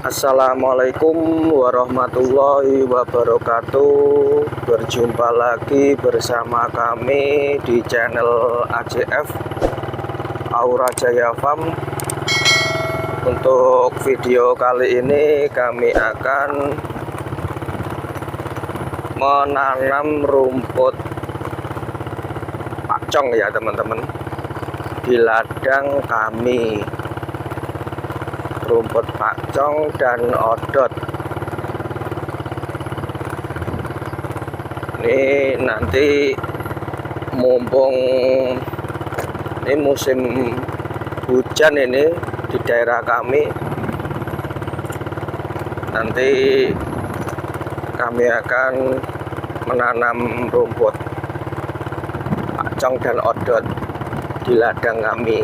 Assalamualaikum warahmatullahi wabarakatuh. Berjumpa lagi bersama kami di channel AJF Aura Jaya Farm. Untuk video kali ini kami akan menanam rumput pacong ya teman-teman, di ladang kami. Rumput pacong dan odot. Ini nanti mumpung ini musim hujan ini di daerah kami, nanti kami akan menanam rumput pacong dan odot di ladang kami.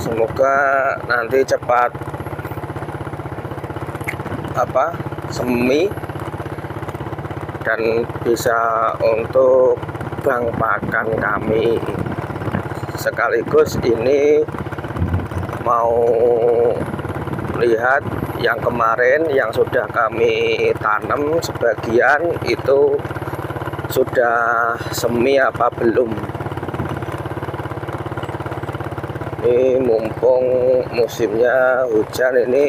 Semoga nanti cepat semi dan bisa untuk bank pakan kami. Sekaligus ini mau lihat yang kemarin yang sudah kami tanam, sebagian itu sudah semi apa belum. Ini mumpung musimnya hujan, ini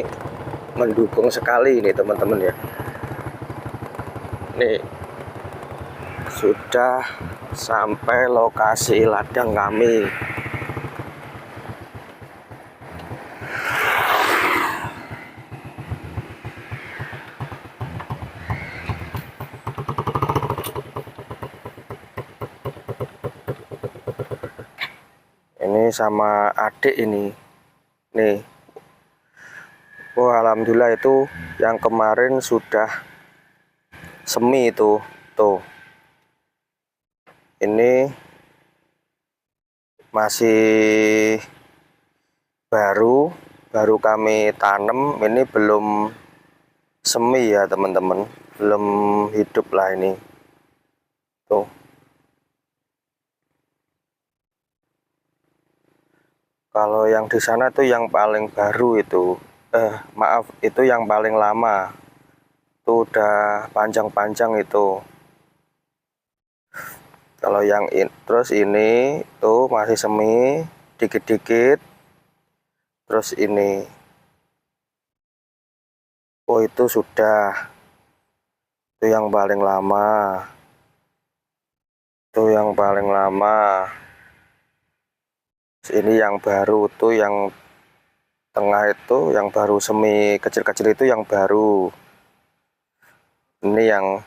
mendukung sekali ini teman-teman ya. Nih sudah sampai lokasi ladang kami. Ini sama adik ini nih. Oh, alhamdulillah itu yang kemarin sudah semi itu tuh. Ini masih baru kami tanam, ini belum semi ya teman-teman, belum hidup lah ini tuh. Kalau yang di sana tuh yang paling baru itu, maaf, itu yang paling lama. Itu udah panjang-panjang itu. Kalau yang terus ini tuh masih semi, dikit-dikit. Terus ini, oh itu sudah, itu yang paling lama. Itu yang paling lama. Ini yang baru tuh, yang tengah itu yang baru semi kecil-kecil itu yang baru. Ini yang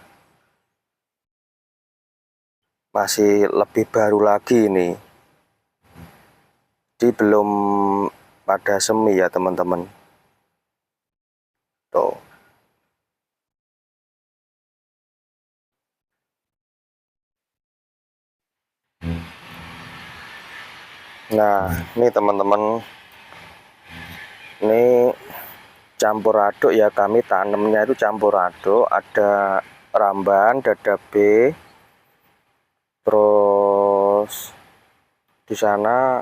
masih lebih baru lagi ini. Jadi belum pada semi ya teman-teman. Tuh. Nah, ini teman-teman, ini campur aduk ya, kami tanamnya itu campur aduk, ada ramban, dada B, terus di sana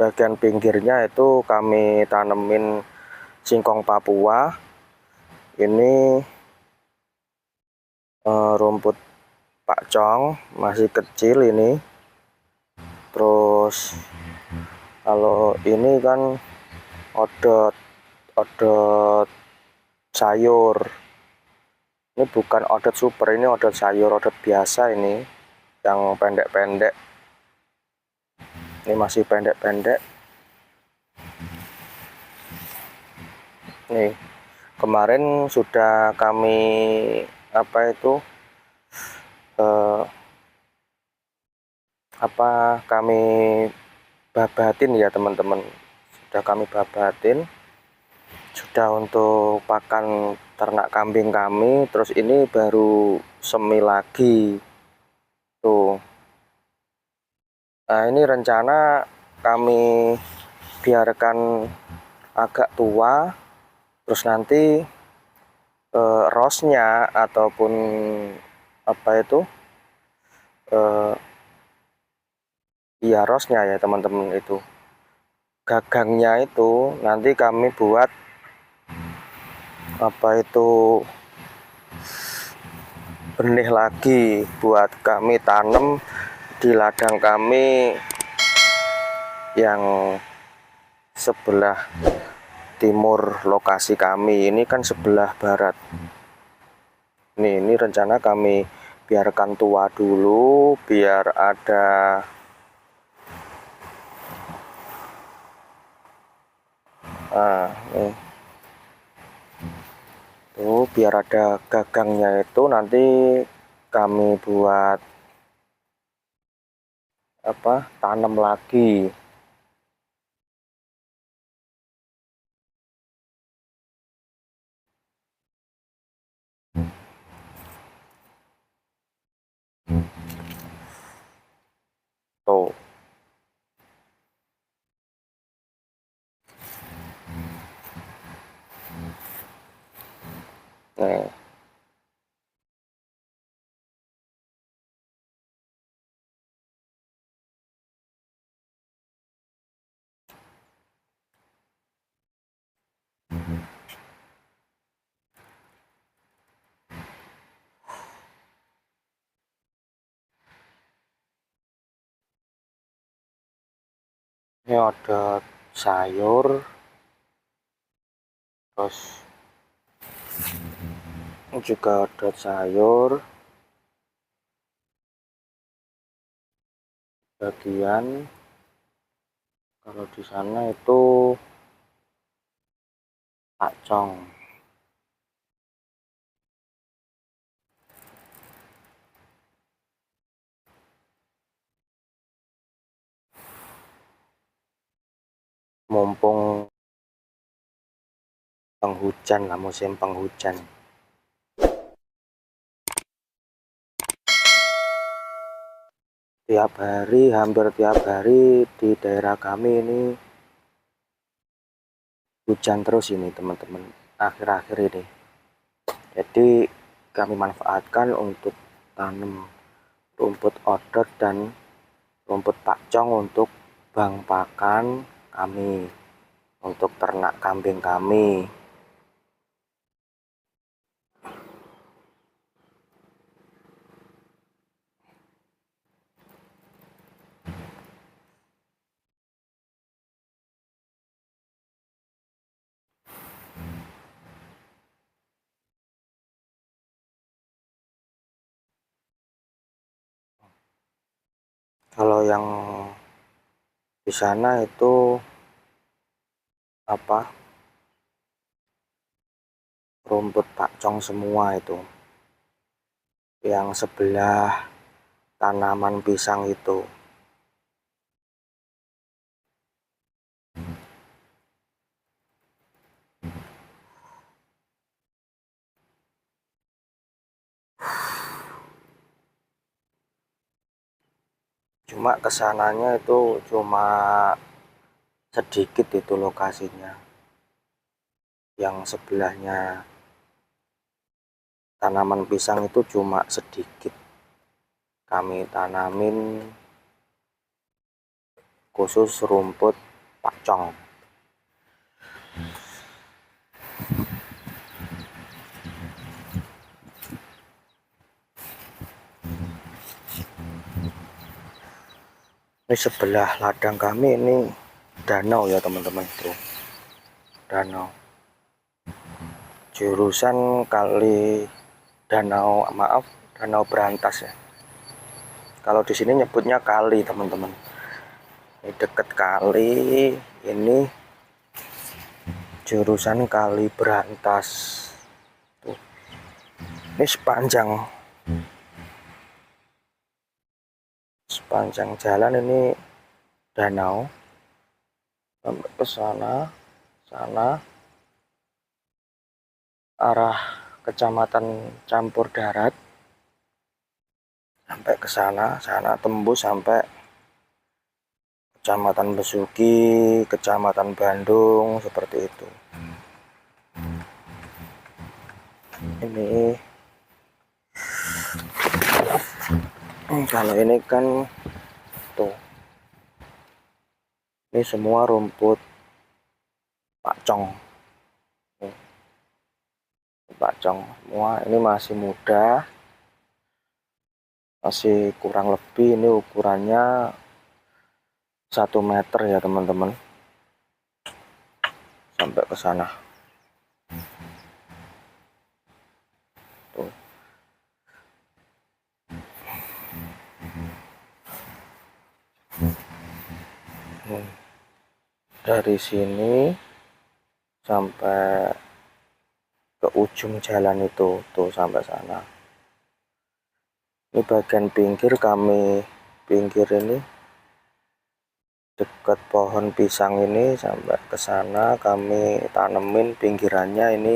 bagian pinggirnya itu kami tanemin singkong Papua. Ini rumput pacong masih kecil ini. Terus kalau ini kan odot sayur. Ini bukan odot super, ini odot sayur, odot biasa ini, yang pendek-pendek. Ini masih pendek-pendek. Nih, kemarin sudah kami kami babatin ya teman-teman. Sudah kami babatin, sudah untuk pakan ternak kambing kami. Terus ini baru semi lagi tuh. Nah, ini rencana kami biarkan agak tua, terus nanti rosnya ataupun ya rosnya ya teman-teman, itu gagangnya itu nanti kami buat apa itu benih lagi buat kami tanam di ladang kami yang sebelah timur lokasi kami. Ini kan sebelah barat. Ini rencana kami biarkan tua dulu biar ada nih. Tuh, biar ada gagangnya itu nanti kami buat apa? Tanam lagi. Tuh. Nih. Ini ada sayur, terus juga ada sayur, bagian kalau di sana itu pakcong. Mumpung penghujan lah, musim penghujan. Tiap hari, hampir tiap hari di daerah kami ini hujan terus ini teman-teman, akhir-akhir ini. Jadi kami manfaatkan untuk tanam rumput odot dan rumput pakcong untuk bang pakan kami, untuk ternak kambing kami. Kalau yang di sana itu apa? Rumput pakcong semua itu. Yang sebelah tanaman pisang itu. Cuma kesananya itu cuma sedikit itu lokasinya. Yang sebelahnya tanaman pisang itu cuma sedikit. Kami tanamin khusus rumput pakcong. Ini sebelah ladang kami ini danau ya teman-teman, tuh danau, jurusan kali danau, maaf, danau Berantas ya. Kalau di sini nyebutnya kali teman-teman. Ini deket kali, ini jurusan Kali Berantas. Tuh. Ini sepanjang jalan ini danau sampai ke sana arah Kecamatan Campur Darat, sampai ke sana tembus sampai Kecamatan Besuki, Kecamatan Bandung, seperti itu. Ini kalau ini kan tuh Ini semua rumput pakcong. Pakcong semua, ini masih muda, masih kurang lebih ini ukurannya 1 meter ya teman-teman, sampai ke sana. Tuh. Dari sini sampai ke ujung jalan itu tuh, sampai sana. Ini bagian pinggir ini dekat pohon pisang ini, sampai ke sana kami tanemin pinggirannya ini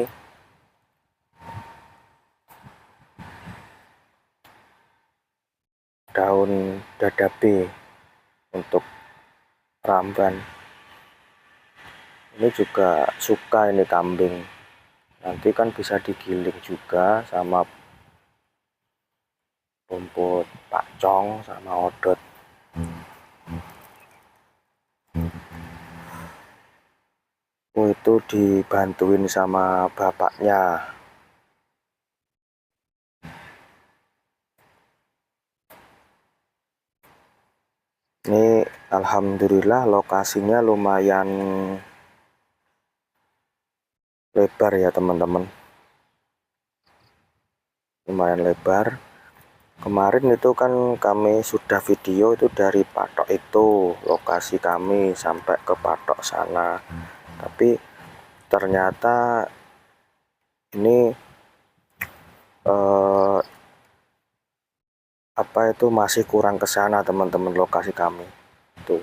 daun dadabe untuk ramban. Ini juga suka ini kambing, nanti kan bisa digiling juga sama rumput pakcong sama odot. Itu dibantuin sama bapaknya. Ini alhamdulillah lokasinya lumayan lebar ya teman-teman, lumayan lebar. Kemarin itu kan kami sudah video itu dari patok itu, lokasi kami sampai ke patok sana, tapi ternyata ini apa itu masih kurang ke sana teman-teman, lokasi kami tuh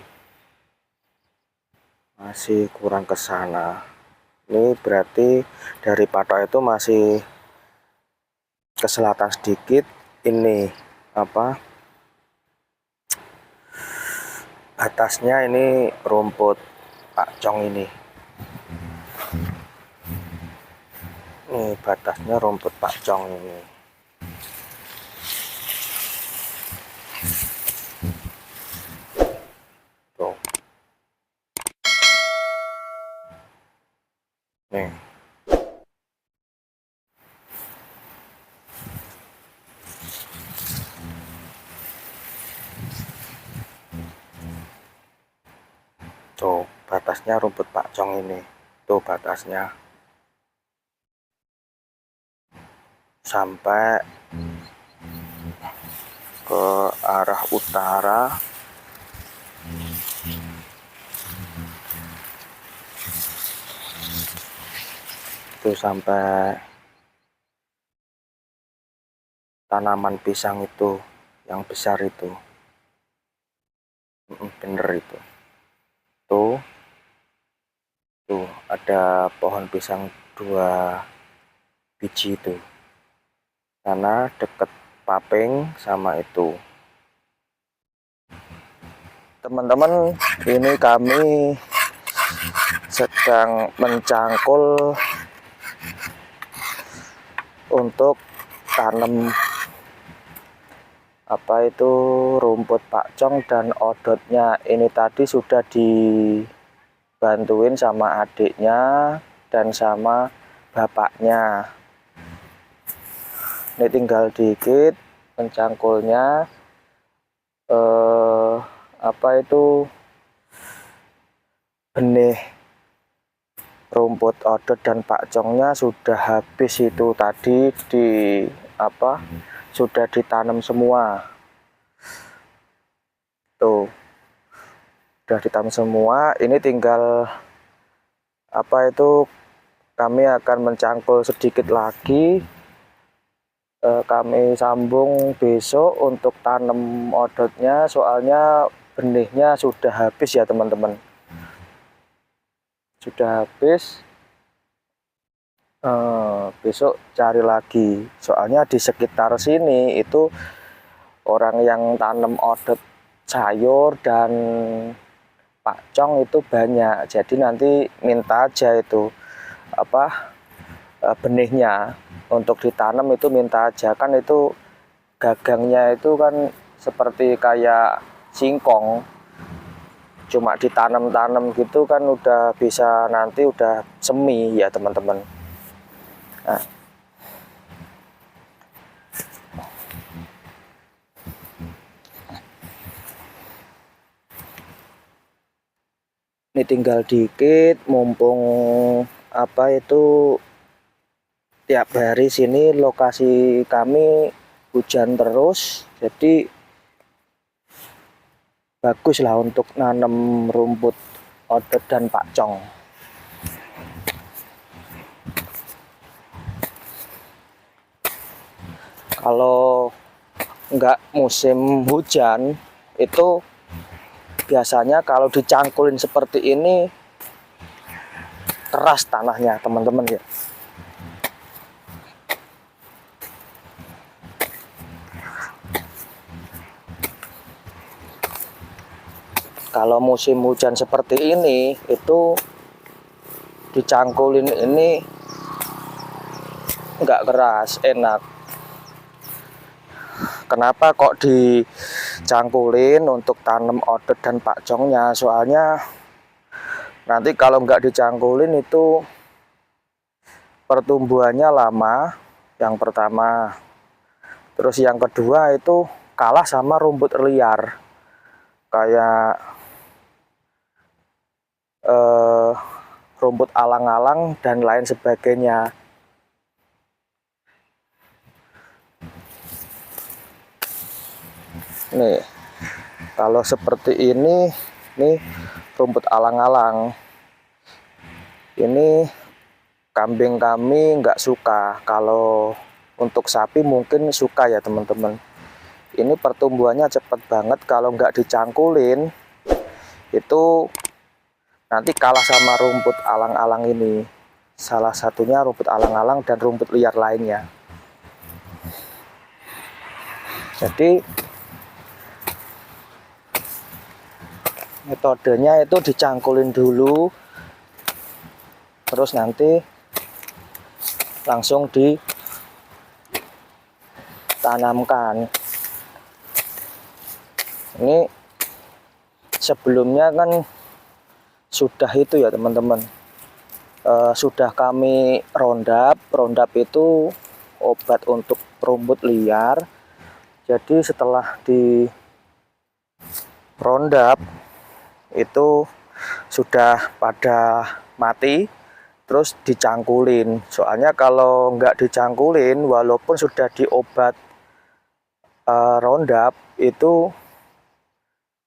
masih kurang ke sana. Ini berarti dari patok itu masih ke selatan sedikit. Ini apa, atasnya ini rumput pakcong ini batasnya rumput pakcong ini. Tuh. Nih. Tuh, batasnya rumput pakcong ini. Tuh batasnya. Sampai ke arah utara. Tuh sampai tanaman pisang itu yang besar itu. Bener itu. Tuh ada pohon pisang 2 biji itu. Karena deket paping sama itu. Teman-teman, ini kami sedang mencangkul untuk tanam apa itu rumput pakcong dan odotnya. Ini tadi sudah dibantuin sama adiknya dan sama bapaknya. Ini tinggal dikit mencangkulnya. Apa itu benih rumput odot dan pakcongnya sudah habis itu tadi sudah ditanam semua. Tuh sudah ditanam semua. Ini tinggal kami akan mencangkul sedikit lagi. Kami sambung besok untuk tanam odotnya, soalnya benihnya sudah habis ya teman-teman, sudah habis. Besok cari lagi, soalnya di sekitar sini itu orang yang tanam odot sayur dan pakcong itu banyak, jadi nanti minta aja itu benihnya untuk ditanam, itu minta aja. Kan itu gagangnya itu kan seperti kayak singkong, cuma ditanam-tanam gitu kan udah bisa nanti udah semi ya teman-teman. Nah, ini tinggal dikit, mumpung apa itu tiap hari sini lokasi kami hujan terus, jadi bagus lah untuk nanam rumput odot dan pakcong. Kalau nggak musim hujan itu biasanya kalau dicangkulin seperti ini keras tanahnya teman-teman ya. Kalau musim hujan seperti ini itu dicangkulin ini nggak keras, enak. Kenapa kok dicangkulin untuk tanam odot dan pakcongnya? Soalnya nanti kalau nggak dicangkulin itu pertumbuhannya lama, yang pertama. Terus yang kedua itu kalah sama rumput liar, kayak rumput alang-alang dan lain sebagainya. Nih, kalau seperti ini, nih rumput alang-alang. Ini kambing kami nggak suka. Kalau untuk sapi mungkin suka ya teman-teman. Ini pertumbuhannya cepat banget, kalau nggak dicangkulin itu nanti kalah sama rumput alang-alang ini. Salah satunya rumput alang-alang dan rumput liar lainnya. Jadi metodenya itu dicangkulin dulu, terus nanti langsung ditanamkan. Ini sebelumnya kan sudah itu ya teman-teman, sudah kami rondap. Rondap itu obat untuk rumput liar. Jadi setelah di rondap itu sudah pada mati, terus dicangkulin. Soalnya kalau nggak dicangkulin, walaupun sudah diobat rondap, itu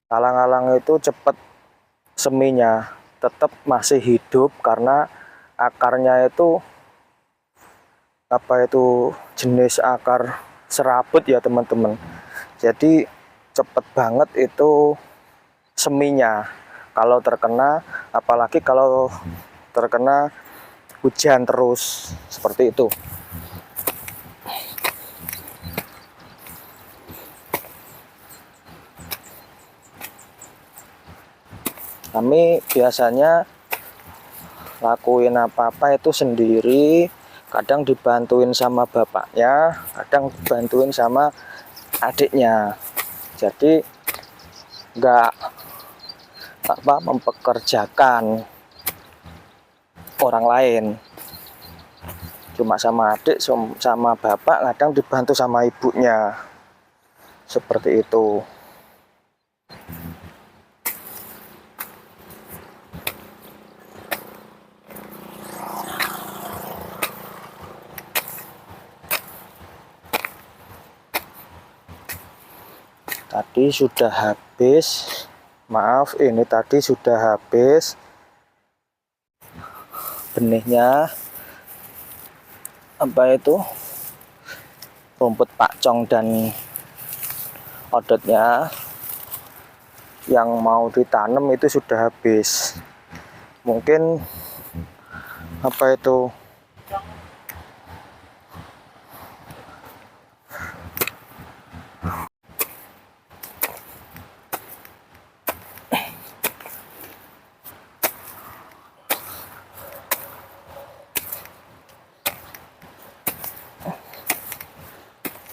alang-alang itu cepat seminya, tetap masih hidup karena akarnya itu apa itu jenis akar serabut ya teman-teman. Jadi cepet banget itu seminya kalau terkena, apalagi kalau terkena hujan terus seperti itu. Kami biasanya lakuin apa-apa itu sendiri, kadang dibantuin sama bapaknya, kadang dibantuin sama adiknya. Jadi nggak mempekerjakan orang lain, cuma sama adik sama bapak, kadang dibantu sama ibunya, seperti itu. Tadi sudah habis, maaf, ini tadi sudah habis benihnya, apa itu rumput pakcong dan odotnya yang mau ditanam itu sudah habis. Mungkin apa itu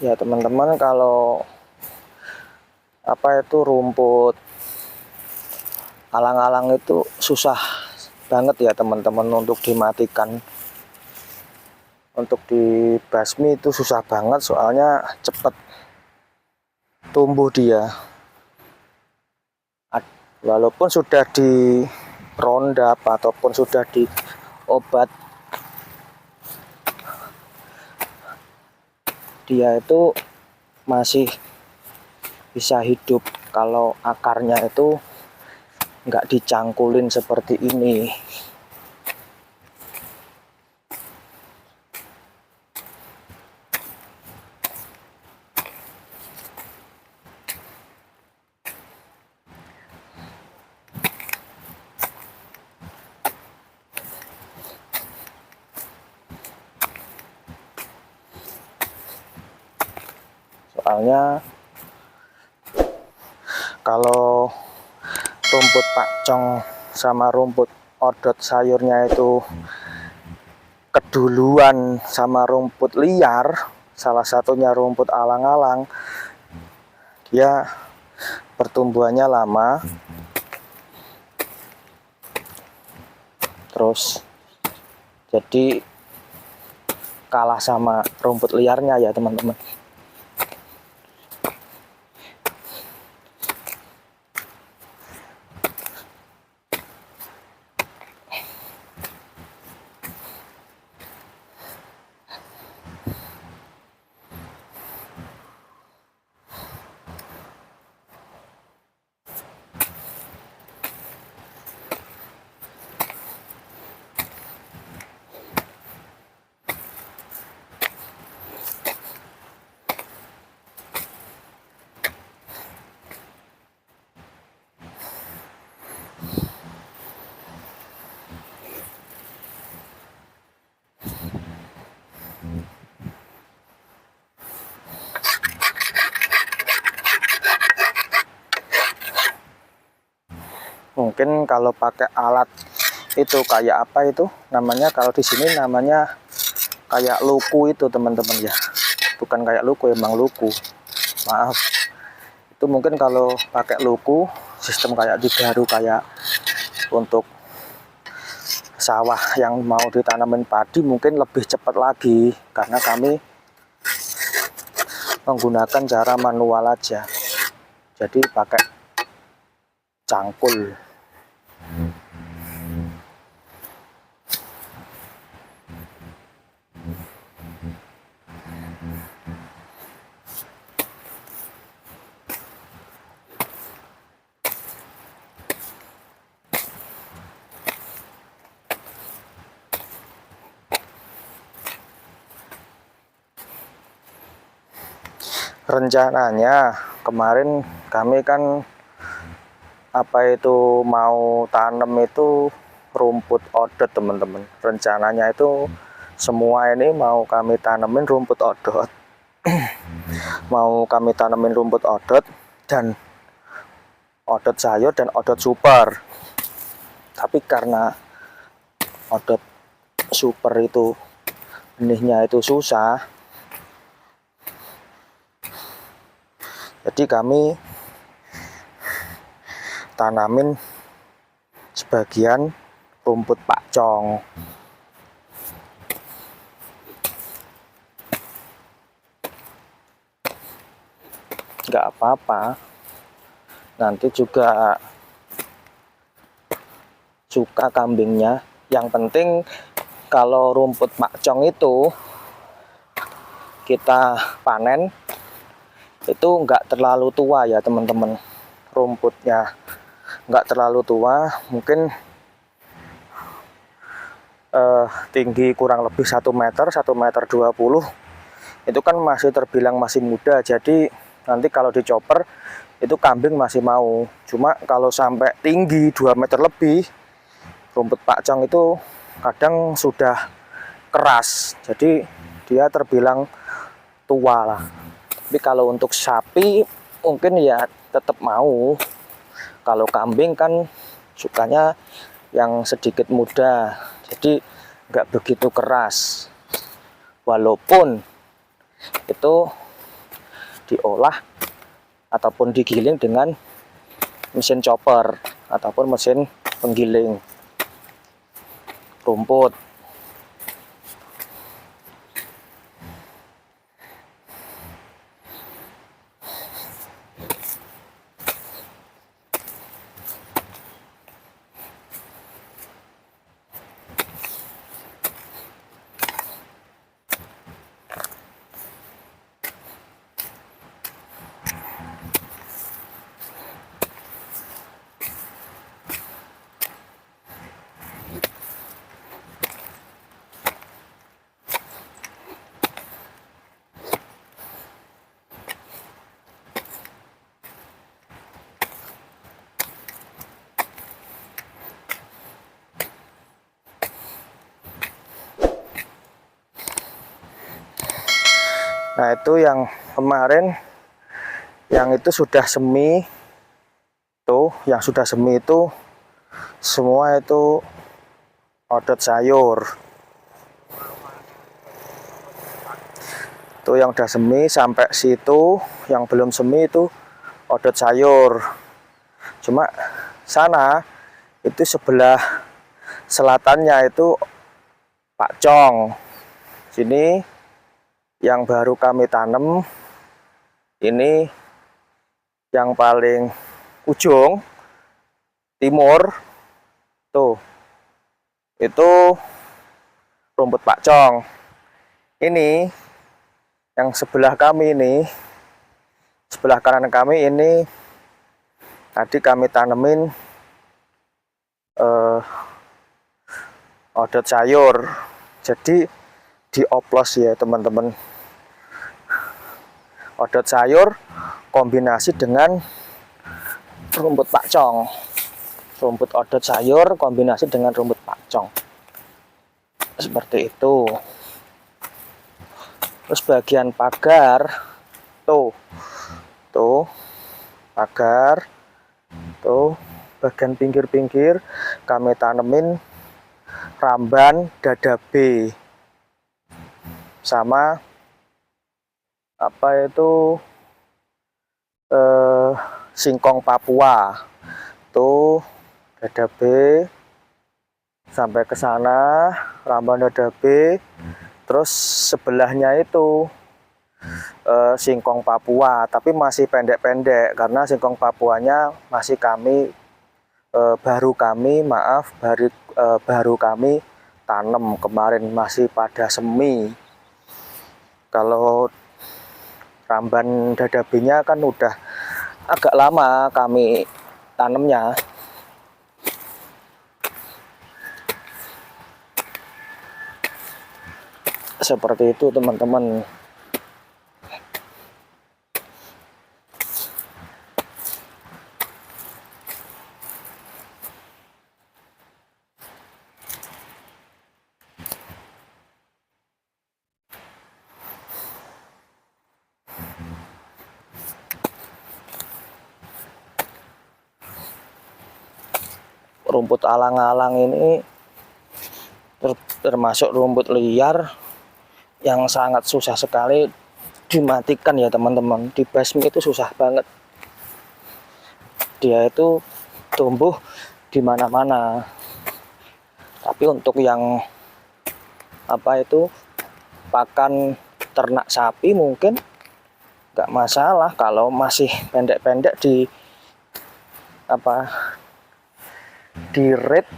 ya teman-teman, kalau apa itu rumput alang-alang itu susah banget ya teman-teman untuk dimatikan. Untuk dibasmi itu susah banget, soalnya cepet tumbuh dia. Walaupun sudah di rondap ataupun sudah di obat, dia itu masih bisa hidup kalau akarnya itu nggak dicangkulin seperti ini. Soalnya kalau rumput pakcong sama rumput odot sayurnya itu keduluan sama rumput liar, salah satunya rumput alang-alang, dia pertumbuhannya lama, terus jadi kalah sama rumput liarnya ya teman-teman. Mungkin kalau pakai alat itu kayak apa itu namanya, kalau di sini namanya kayak luku itu teman-teman ya, bukan kayak luku, emang luku, maaf. Itu mungkin kalau pakai luku sistem kayak digaru, kayak untuk sawah yang mau ditanamin padi mungkin lebih cepat lagi, karena kami menggunakan cara manual aja, jadi pakai cangkul. Rencananya kemarin kami kan mau tanam itu rumput odot teman-teman. Rencananya itu semua ini mau kami tanemin rumput odot. Mau kami tanemin rumput odot dan odot sayur dan odot super. Tapi karena odot super itu benihnya itu susah, jadi kami tanamin sebagian rumput pakcong. Nggak apa-apa, nanti juga suka kambingnya. Yang penting kalau rumput pakcong itu kita panen itu nggak terlalu tua ya teman-teman. Rumputnya nggak terlalu tua, mungkin tinggi kurang lebih 1 meter, 1,20 meter. Itu kan masih terbilang masih muda, jadi nanti kalau dicoper itu kambing masih mau. Cuma kalau sampai tinggi 2 meter lebih, rumput pakcong itu kadang sudah keras, jadi dia terbilang tua lah. Tapi kalau untuk sapi mungkin ya tetap mau. Kalau kambing kan sukanya yang sedikit muda, jadi nggak begitu keras. Walaupun itu diolah ataupun digiling dengan mesin chopper ataupun mesin penggiling rumput. Nah, itu yang kemarin yang itu sudah semi tuh, yang sudah semi itu semua itu odot sayur. Tuh yang udah semi sampai situ, yang belum semi itu odot sayur. Cuma sana itu sebelah selatannya itu pakcong. Sini yang baru kami tanam, ini yang paling ujung timur tuh, itu rumput pakcong. Ini yang sebelah kami ini, sebelah kanan kami ini tadi kami tanemin odot sayur. Jadi dioplos ya teman-teman, odot sayur kombinasi dengan rumput pakcong. Rumput odot sayur kombinasi dengan rumput pakcong, seperti itu. Terus bagian pagar tuh pagar tuh, bagian pinggir-pinggir kami tanemin ramban dadabe sama apa itu singkong Papua tuh, dadabe sampai ke sana, ramban dadabe. Terus sebelahnya itu singkong Papua, tapi masih pendek-pendek karena singkong Papuanya masih baru kami tanam kemarin, masih pada semi. Kalau ramban dadabenya kan udah agak lama kami tanamnya. Seperti itu teman-teman. Rumput alang-alang ini termasuk rumput liar yang sangat susah sekali dimatikan ya teman-teman. Di basmi itu susah banget, dia itu tumbuh di mana-mana. Tapi untuk yang apa itu pakan ternak sapi mungkin nggak masalah kalau masih pendek-pendek di red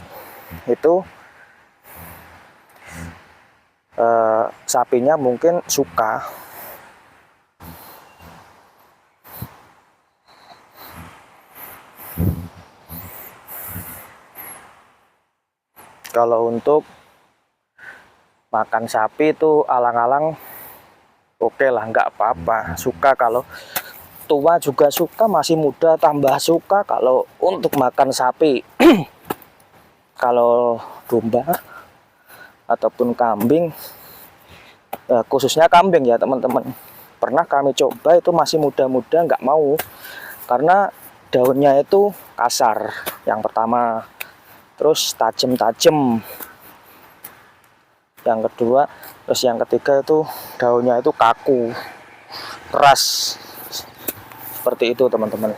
itu. Sapinya mungkin suka. Kalau untuk makan sapi itu alang-alang oke lah, nggak apa-apa, suka. Kalau tua juga suka, masih muda tambah suka kalau untuk makan sapi. Kalau domba ataupun kambing, khususnya kambing ya teman-teman, pernah kami coba itu masih muda-muda nggak mau karena daunnya itu kasar yang pertama, terus tajam-tajam yang kedua, terus yang ketiga itu daunnya itu kaku, keras. Seperti itu teman-teman.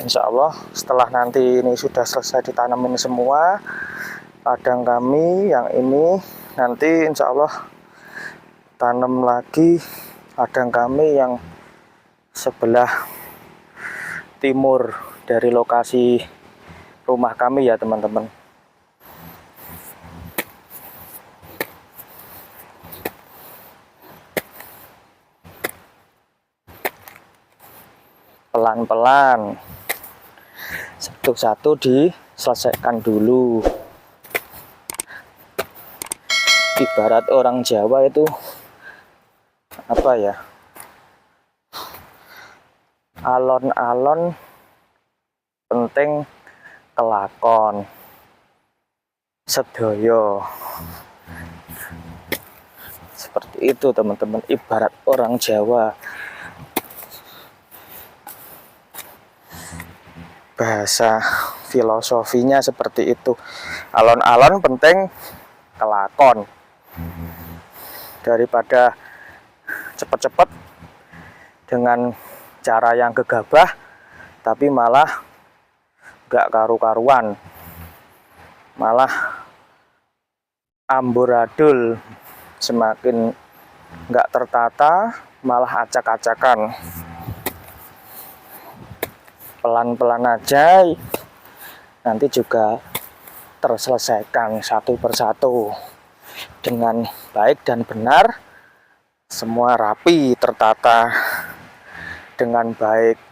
insya Allah setelah nanti ini sudah selesai ditanamin semua ladang kami yang ini, nanti insya Allah tanam lagi ladang kami yang sebelah timur dari lokasi rumah kami ya teman-teman. Pelan-pelan, satu-satu diselesaikan dulu. Ibarat orang Jawa itu apa ya, alon-alon penting kelakon sedoyo, seperti itu teman-teman, ibarat orang Jawa. Bahasa filosofinya seperti itu, alon-alon penting kelakon. Daripada cepat-cepat dengan cara yang gegabah tapi malah gak karu-karuan, malah amburadul, semakin gak tertata, malah acak-acakan. Pelan-pelan aja, nanti juga terselesaikan satu persatu dengan baik dan benar, semua rapi, tertata dengan baik.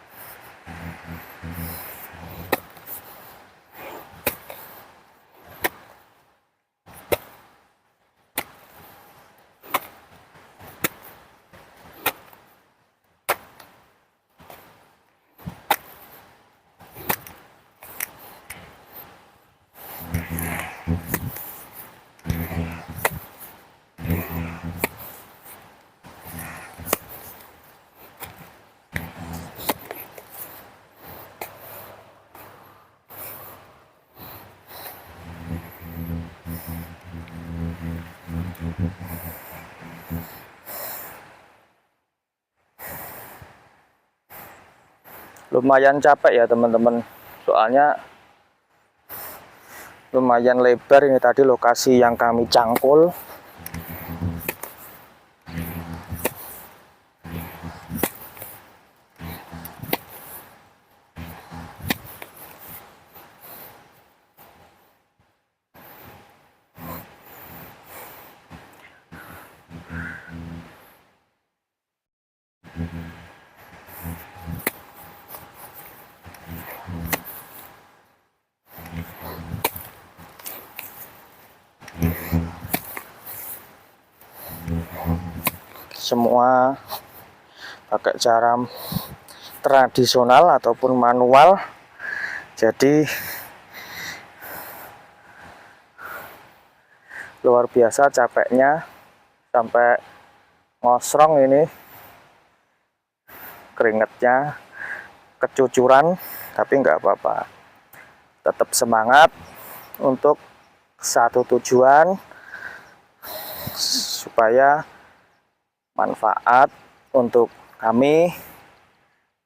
Lumayan capek ya teman-teman, soalnya lumayan lebar ini tadi lokasi yang kami cangkul. Semua pakai cara tradisional ataupun manual, jadi luar biasa capeknya, sampai ngosrong ini keringetnya, kecucuran, tapi nggak apa-apa, tetap semangat untuk satu tujuan, supaya manfaat untuk kami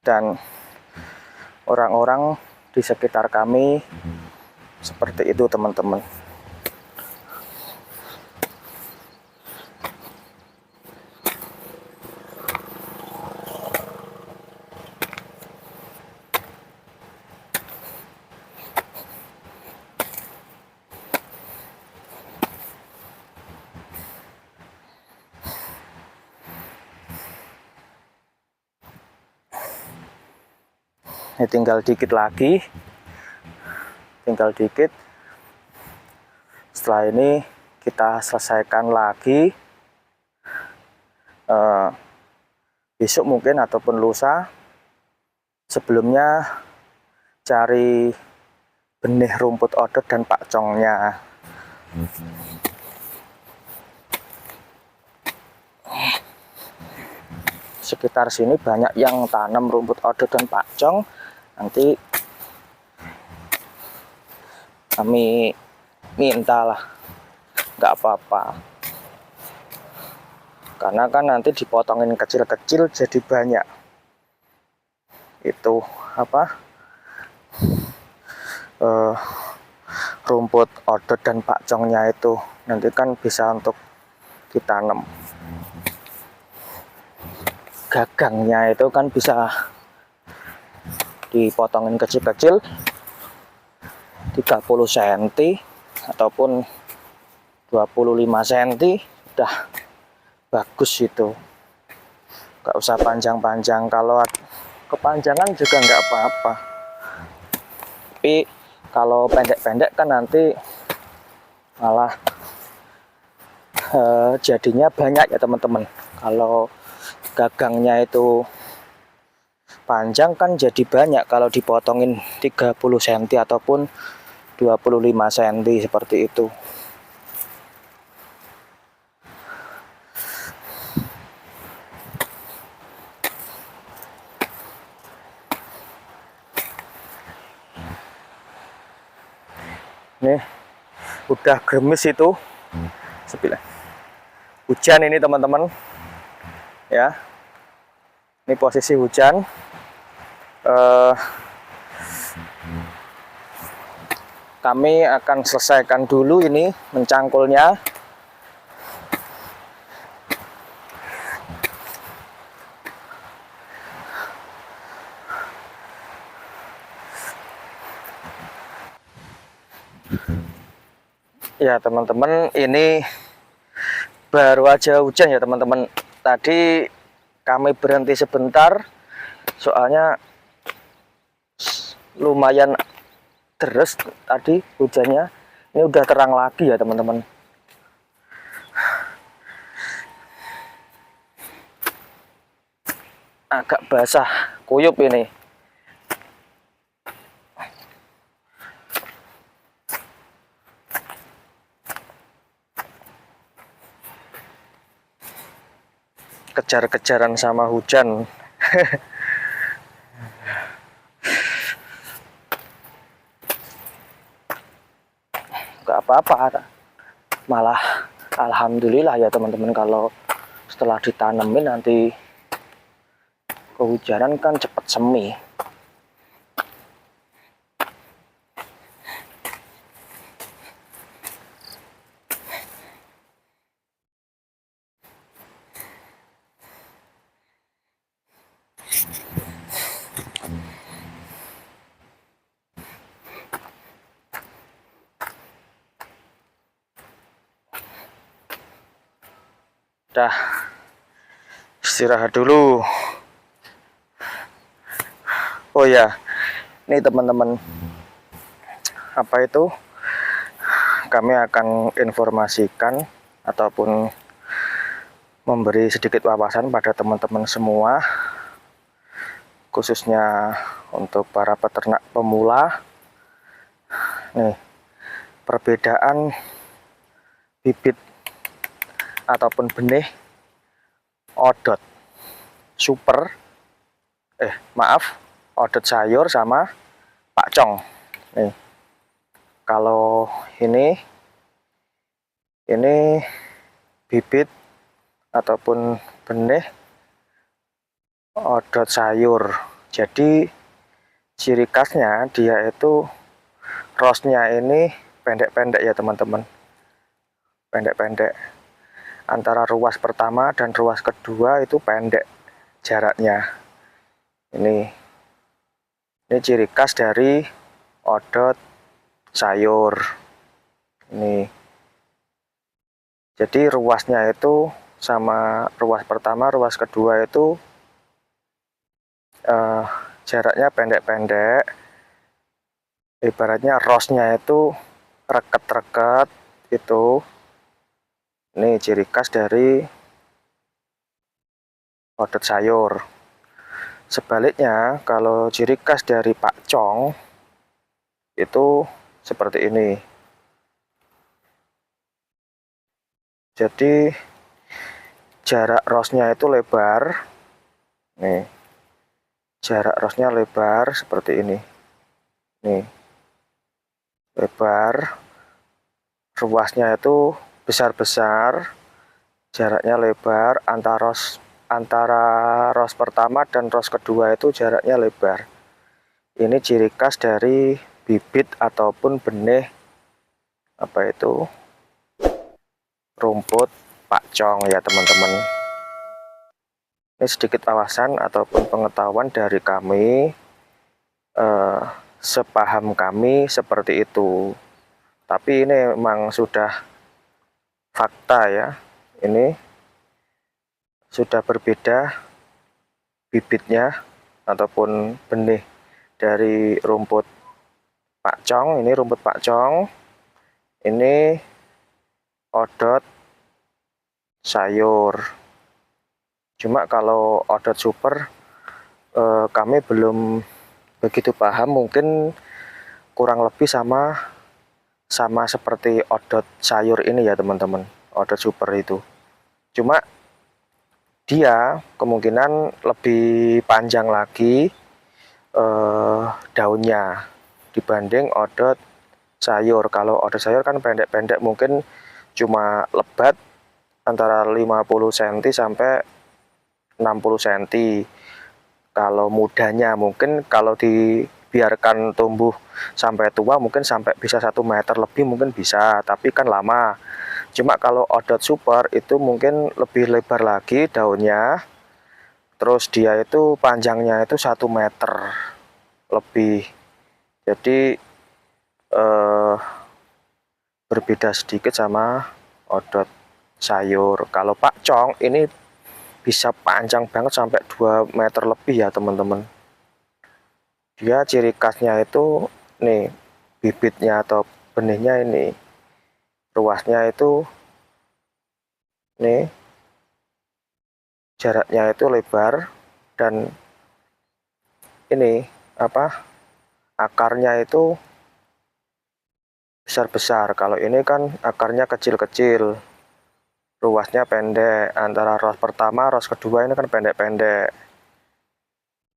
dan orang-orang di sekitar kami. Seperti itu teman-teman. Ini tinggal dikit lagi, tinggal dikit. Setelah ini kita selesaikan lagi, besok mungkin ataupun lusa. Sebelumnya cari benih rumput odot dan pakcongnya. Sekitar sini banyak yang tanam rumput odot dan pakcong. Nanti kami mintalah, nggak apa-apa, karena kan nanti dipotongin kecil-kecil jadi banyak. Itu apa, rumput odot dan pakcongnya itu nanti kan bisa untuk ditanam. Gagangnya itu kan bisa dipotongin kecil-kecil 30 cm ataupun 25 cm udah bagus itu, nggak usah panjang-panjang. Kalau kepanjangan juga nggak apa-apa, tapi kalau pendek-pendek kan nanti malah jadinya banyak ya teman-teman. Kalau gagangnya itu panjang kan jadi banyak kalau dipotongin 30 cm ataupun 25 cm seperti itu. Nih udah gerimis itu, hujan ini teman-teman ya. Ini posisi hujan. Kami akan selesaikan dulu ini mencangkulnya. Ya teman-teman, ini baru aja hujan ya teman-teman. Tadi kami berhenti sebentar soalnya lumayan deres tadi hujannya. Ini udah terang lagi ya teman-teman. Agak basah kuyup ini. Kejar-kejaran sama hujan. Gak apa-apa, malah alhamdulillah ya teman-teman, kalau setelah ditanemin nanti kehujanan kan cepat semi. Dah, istirahat dulu. Oh ya, ini teman-teman, apa itu, kami akan informasikan ataupun memberi sedikit wawasan pada teman-teman semua, khususnya untuk para peternak pemula. Nih, perbedaan bibit ataupun benih odot super, odot sayur sama pakcong. Nih, kalau ini bibit ataupun benih odot sayur. Jadi ciri khasnya dia itu rosnya ini pendek-pendek ya teman-teman, pendek-pendek. Antara ruas pertama dan ruas kedua itu pendek jaraknya. Ini ciri khas dari odot sayur ini. Jadi ruasnya itu sama ruas pertama, ruas kedua itu jaraknya pendek-pendek. Ibaratnya rosnya itu reket-reket itu. Ini ciri khas dari odot sayur. Sebaliknya, kalau ciri khas dari pakcong itu seperti ini. Jadi jarak rosnya itu lebar. Nih, jarak rosnya lebar seperti ini. Nih, lebar. Ruasnya itu besar-besar, jaraknya lebar. Antara ros pertama dan ros kedua itu jaraknya lebar. Ini ciri khas dari bibit ataupun benih apa itu rumput pakcong ya teman-teman. Ini sedikit wawasan ataupun pengetahuan dari kami, sepaham kami seperti itu. Tapi ini memang sudah fakta ya, ini sudah berbeda bibitnya ataupun benih dari rumput pakcong. Ini rumput pakcong, ini odot sayur. Cuma kalau odot super kami belum begitu paham, mungkin kurang lebih sama seperti odot sayur ini ya teman-teman, odot super itu. Cuma dia kemungkinan lebih panjang lagi daunnya dibanding odot sayur. Kalau odot sayur kan pendek-pendek, mungkin cuma lebat antara 50 cm sampai 60 cm. Kalau mudanya mungkin kalau dibiarkan tumbuh sampai tua mungkin sampai bisa 1 meter lebih mungkin bisa, tapi kan lama. Cuma kalau odot super itu mungkin lebih lebar lagi daunnya, terus dia itu panjangnya itu 1 meter lebih. Jadi berbeda sedikit sama odot sayur. Kalau pakcong ini bisa panjang banget sampai 2 meter lebih ya teman-teman. Dia ciri khasnya itu nih, bibitnya atau benihnya ini ruasnya itu nih, jaraknya itu lebar, dan ini apa, akarnya itu besar-besar. Kalau ini kan akarnya kecil-kecil, ruasnya pendek. Antara ros pertama ros kedua ini kan pendek-pendek.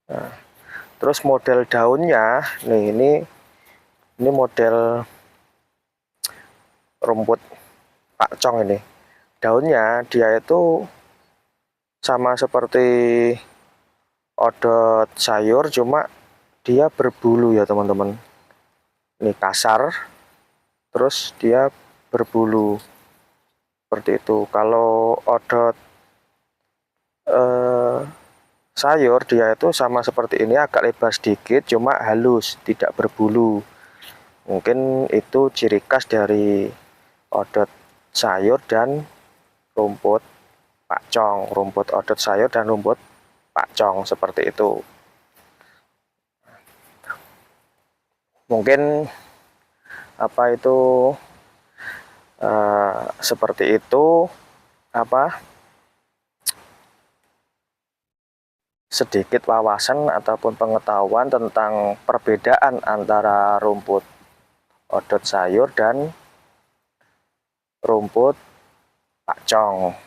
Nah, terus model daunnya nih, ini model rumput pakcong. Ini daunnya dia itu sama seperti odot sayur, cuma dia berbulu ya teman-teman. Ini kasar, terus dia berbulu seperti itu. Kalau odot sayur dia itu sama seperti ini, agak lebar sedikit, cuma halus, tidak berbulu. Mungkin itu ciri khas dari odot sayur dan rumput pakcong. Rumput odot sayur dan rumput pakcong seperti itu. Mungkin apa itu seperti itu, apa sedikit wawasan ataupun pengetahuan tentang perbedaan antara rumput odot sayur dan rumput pakcong.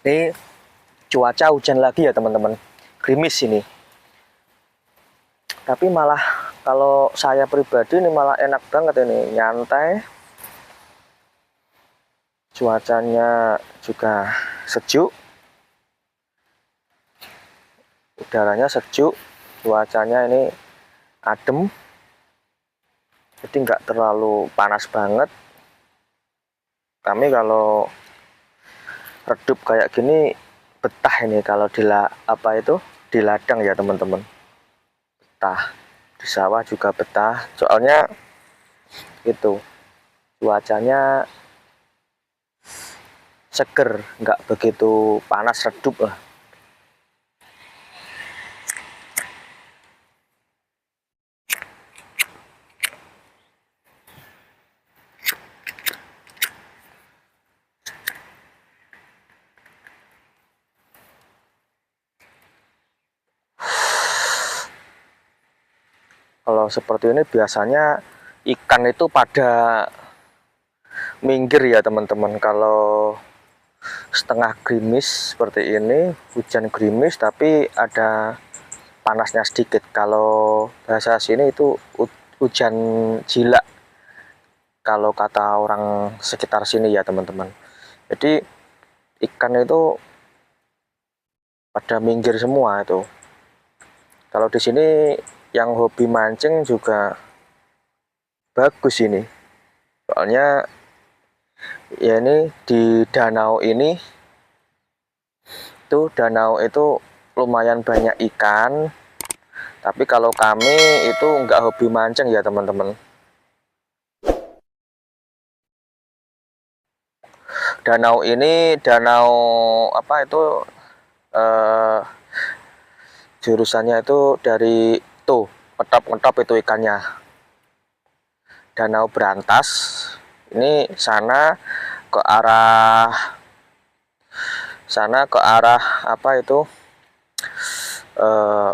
Ini cuaca hujan lagi ya teman-teman, gerimis ini. Tapi malah kalau saya pribadi ini malah enak banget, ini nyantai. Cuacanya juga sejuk, udaranya sejuk, cuacanya ini adem, jadi nggak terlalu panas banget. Kami kalau redup kayak gini betah ini, kalau di ladang ya teman-teman, betah. Di sawah juga betah, soalnya itu cuacanya seger, nggak begitu panas, redup lah. Kalau seperti ini biasanya ikan itu pada minggir ya teman-teman. Kalau setengah gerimis seperti ini, hujan gerimis tapi ada panasnya sedikit. Kalau bahasa sini itu hujan jila kalau kata orang sekitar sini ya teman-teman. Jadi ikan itu pada minggir semua itu. Kalau di sini yang hobi mancing juga bagus ini. Soalnya ya ini di danau ini itu danau itu lumayan banyak ikan. Tapi kalau kami itu nggak hobi mancing ya teman-teman. Danau ini danau apa itu eh, jurusannya itu dari tuh ngetop itu ikannya. Danau Berantas. Ini sana ke arah apa itu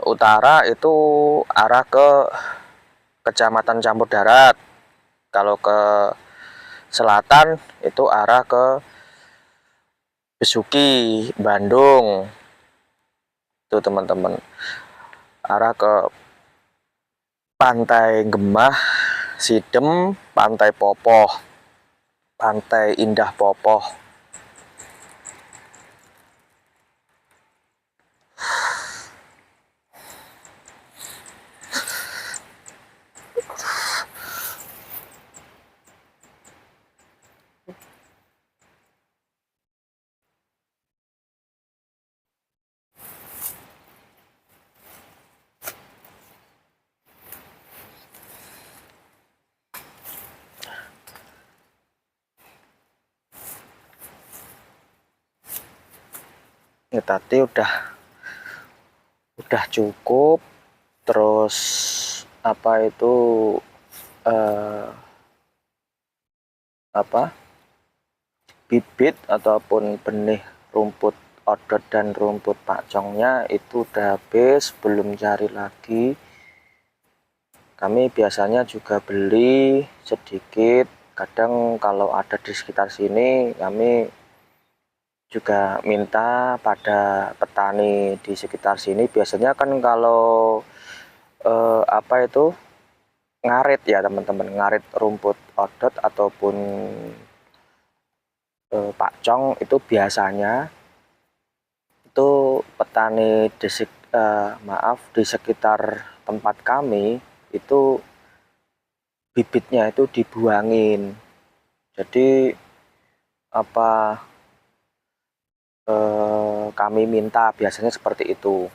utara itu arah ke Kecamatan Campur Darat. Kalau ke selatan itu arah ke Besuki, Bandung. Itu teman-teman. Arah ke Pantai Gemah, Sidem, Pantai Popoh, Pantai Indah Popoh. Ini tadi udah cukup. Terus apa itu bibit ataupun benih rumput odot dan rumput pakcongnya itu udah habis, belum cari lagi. Kami biasanya juga beli sedikit, kadang kalau ada di sekitar sini kami juga minta pada petani di sekitar sini. Biasanya kan kalau apa itu ngarit ya teman-teman, ngarit rumput odot ataupun pakcong itu biasanya itu petani di sekitar tempat kami itu bibitnya itu dibuangin. Jadi apa kami minta biasanya seperti itu.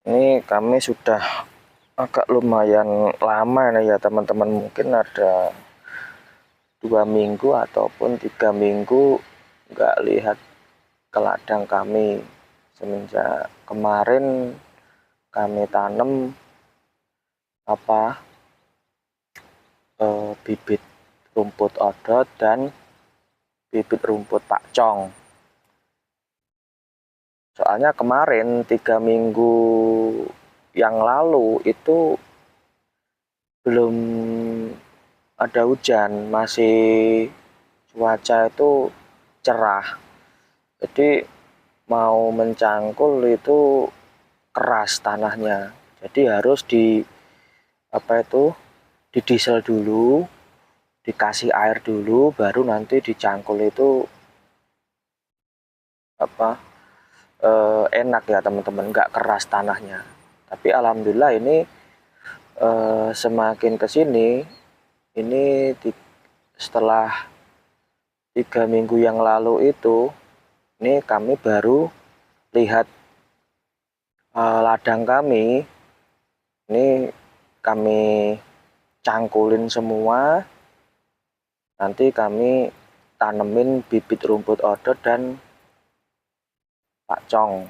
Ini kami sudah agak lumayan lama nih ya teman-teman, mungkin ada 2 minggu ataupun 3 minggu nggak lihat ke ladang kami. Semenjak kemarin kami tanam bibit rumput odot dan bibit rumput pakcong. Soalnya kemarin 3 minggu yang lalu itu belum ada hujan, masih cuaca itu cerah. Jadi mau mencangkul itu keras tanahnya. Jadi harus didisel dulu, dikasih air dulu, baru nanti dicangkul itu enak ya teman-teman, nggak keras tanahnya. Tapi alhamdulillah ini semakin kesini ini setelah 3 minggu yang lalu itu ini kami baru lihat ladang kami ini kami cangkulin semua, nanti kami tanemin bibit rumput odot dan pakcong.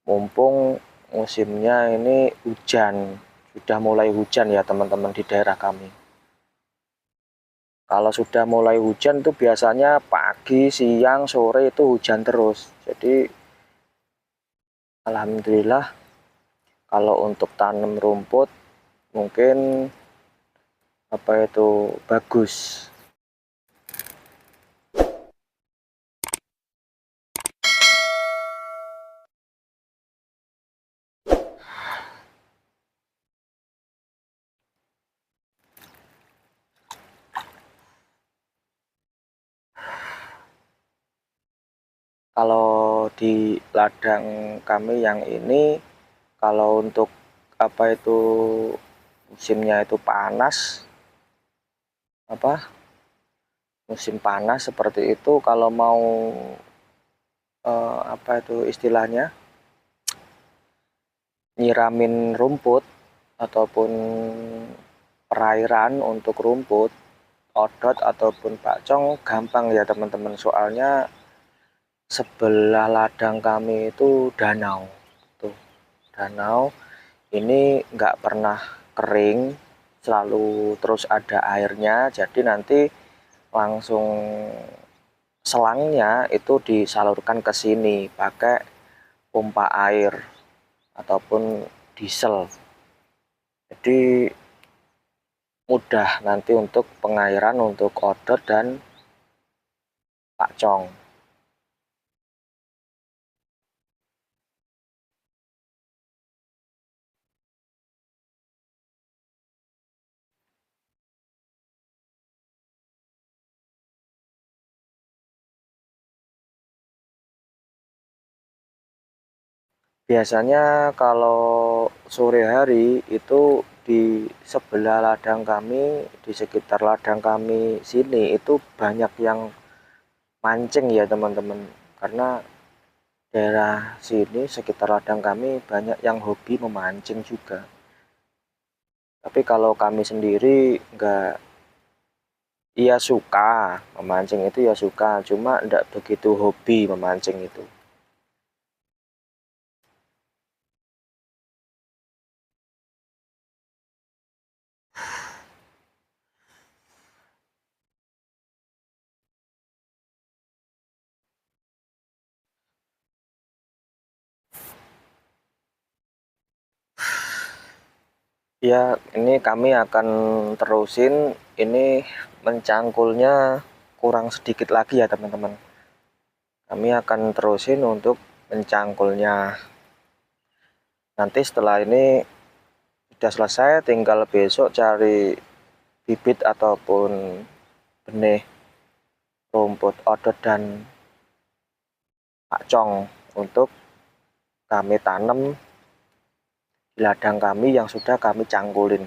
Mumpung musimnya ini hujan, sudah mulai hujan ya teman-teman di daerah kami. Kalau sudah mulai hujan tuh biasanya pagi, siang, sore itu hujan terus. Jadi alhamdulillah kalau untuk tanam rumput mungkin apa itu bagus. Kalau di ladang kami yang ini, kalau untuk apa itu musimnya itu panas, musim panas seperti itu, kalau mau apa itu istilahnya nyiramin rumput ataupun perairan untuk rumput, odot ataupun pakcong gampang ya teman-teman, soalnya sebelah ladang kami itu danau. Tuh, danau ini nggak pernah kering, selalu terus ada airnya, jadi nanti langsung selangnya itu disalurkan ke sini pakai pompa air ataupun diesel. Jadi mudah nanti untuk pengairan untuk odot dan pakcong. Biasanya kalau sore hari itu di sebelah ladang kami, di sekitar ladang kami sini itu banyak yang mancing ya teman-teman. Karena daerah sini sekitar ladang kami banyak yang hobi memancing juga. Tapi kalau kami sendiri nggak, iya suka memancing itu ya suka, cuma nggak begitu hobi memancing itu. Ya, ini kami akan terusin, ini mencangkulnya kurang sedikit lagi ya teman-teman. Kami akan terusin untuk mencangkulnya. Nanti setelah ini sudah selesai, tinggal besok cari bibit ataupun benih rumput odot dan pakcong untuk kami tanam di ladang kami yang sudah kami cangkulin.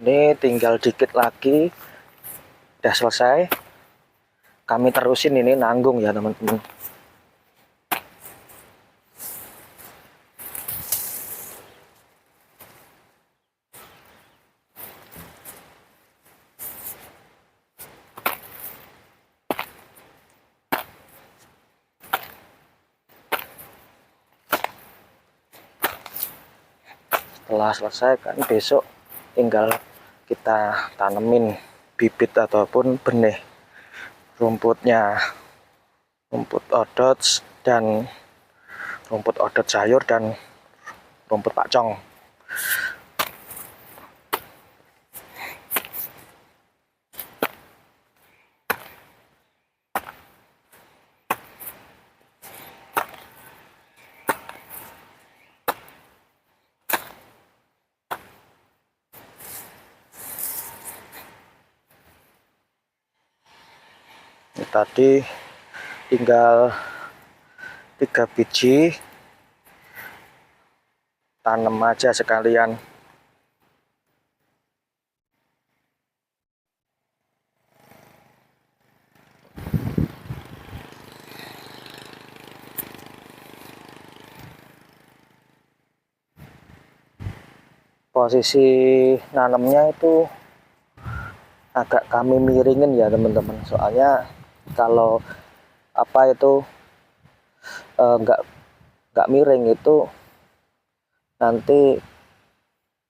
Ini tinggal dikit lagi, udah selesai. Kami terusin ini nanggung ya teman-teman. Setelah selesai kan besok tinggal kita tanemin bibit ataupun benih rumputnya, rumput odot dan rumput odot sayur dan rumput pakcong. Ini tadi tinggal 3 biji, tanam aja sekalian. posisi nanamnya itu agak kami miringin ya teman-teman, soalnya kalau apa itu nggak miring itu nanti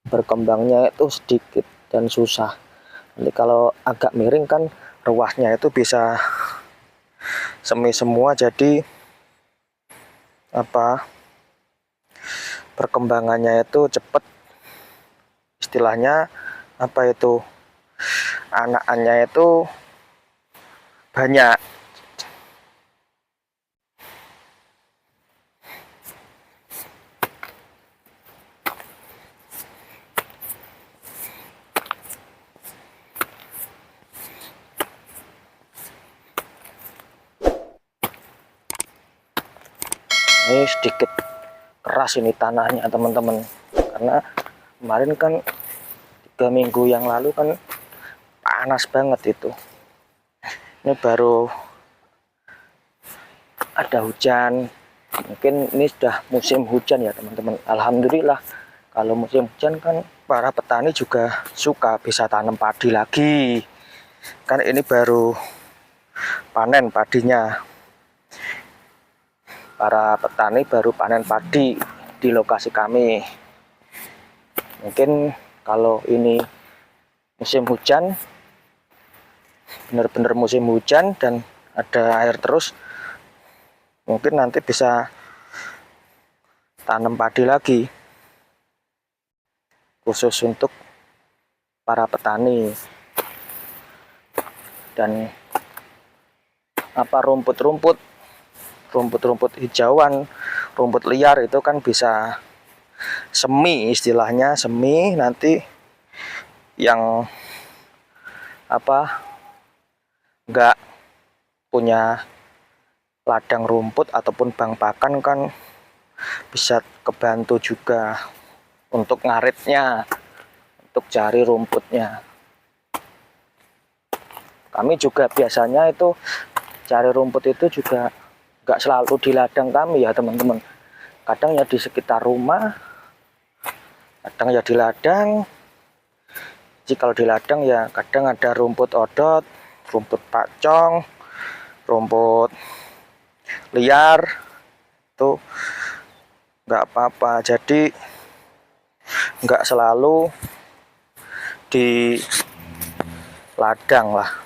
berkembangnya itu sedikit dan susah. Nanti kalau agak miring kan ruahnya itu bisa semi semua, jadi apa perkembangannya itu cepat, istilahnya apa itu anakannya itu banyak. Ini sedikit keras ini tanahnya teman-teman, karena kemarin kan 3 minggu yang lalu kan panas banget itu. Ini baru ada hujan, mungkin ini sudah musim hujan ya teman-teman. Alhamdulillah, kalau musim hujan kan para petani juga suka bisa tanam padi lagi, kan ini baru panen padinya. Para petani baru panen padi di lokasi kami. Mungkin kalau ini musim hujan, benar-benar musim hujan dan ada air terus, mungkin nanti bisa tanam padi lagi, khusus untuk para petani. Dan apa rumput hijauan, rumput liar itu kan bisa semi, istilahnya semi. Nanti yang apa nggak punya ladang rumput ataupun bank pakan kan bisa kebantu juga untuk ngaritnya, untuk cari rumputnya. Kami juga biasanya itu cari rumput itu juga nggak selalu di ladang kami ya teman-teman, kadang ya di sekitar rumah, kadang ya di ladang. Jika kalau di ladang ya kadang ada rumput odot, rumput pacong, rumput liar, itu nggak apa-apa, jadi nggak selalu di ladang lah.